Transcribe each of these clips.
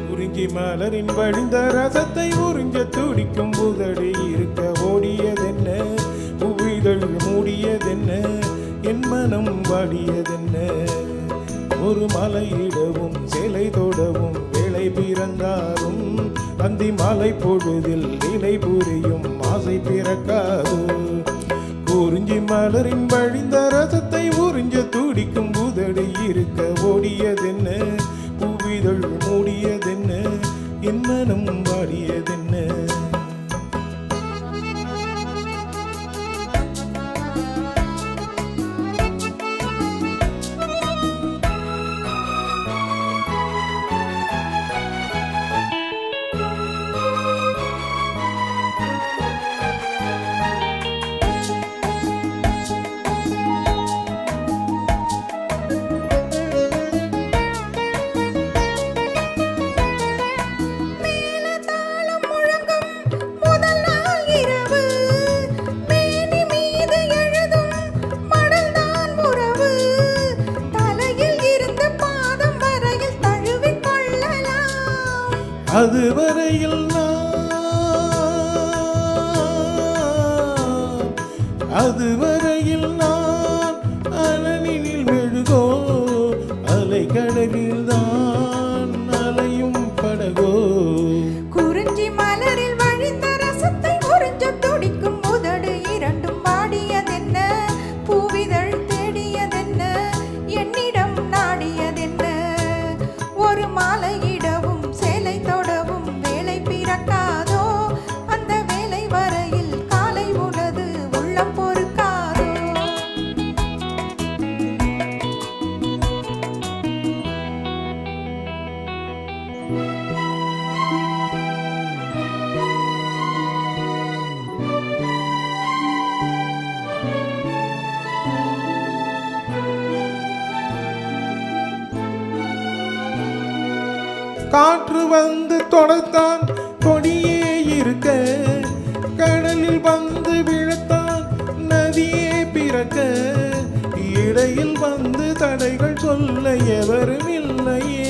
குறிஞ்சி மலரின் வழிந்த ரசத்தை உறிஞ்ச துடிக்கும் புதடி இருக்க ஓடியதென்ன, புவிதழ் மூடியதென்ன, என் மனம் வாடியதென்ன. ஒரு மலையிடவும் சிலை தொடவும் வேலை பிறந்தாலும் அந்தி மலை பொழுதில் நிலை புரியும் ஆசை பிறக்காது. குறிஞ்சி மலரின் வழிந்த ரசத்தை உறிஞ்ச துடிக்கும் புதடி இருக்க ஓடியதென்ன, புவிதழ் மூடியதென்ன, என் மனம் வாடியதென்ன. அதுவரையில் நான் அலனில் மெழுகோ, அலைக்கடலில் தான் அலையும் படகோ. குறிஞ்சி மலரில் வழிந்த ரசத்தை உறிஞ்ச துடிக்கும் உதடு இரண்டும் வாடியதென்ன, பூவிதழ் தேடியதென்ன, என்னிடம் நாடியதென்ன. ஒரு மாலையிடவும் சேலை தொடவும் வேலை பிறக்காதோ, அந்த வேலை வரையில் காலை உனது உள்ளம் பொறுக்காதோ. காற்று வந்து தொடத்தான் கொடியே இருக்க, கடலில் வந்து விழத்தான் நதியே பிறக்க. இடையில் வந்து தடைகள் சொல்ல எவரும் இல்லையே.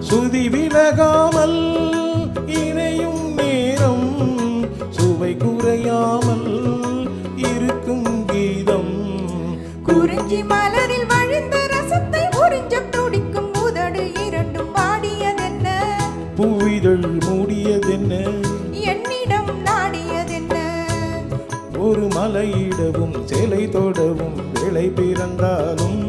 சுதி விலகாமல் இணையும் நேரம், சுவை குறையாமல் இருக்கும் கீதம். குறிஞ்சி மலரில் வழிந்த ரசத்தை உறிஞ்ச துடிக்கும் உதடு இரண்டும் வாடியதென்ன, பூவிதழ் மூடியதென்ன, என்னிடம் நாடியதென்ன. ஒரு மலையிடவும் சிலை தொடவும் வேலை பிறந்தாலும்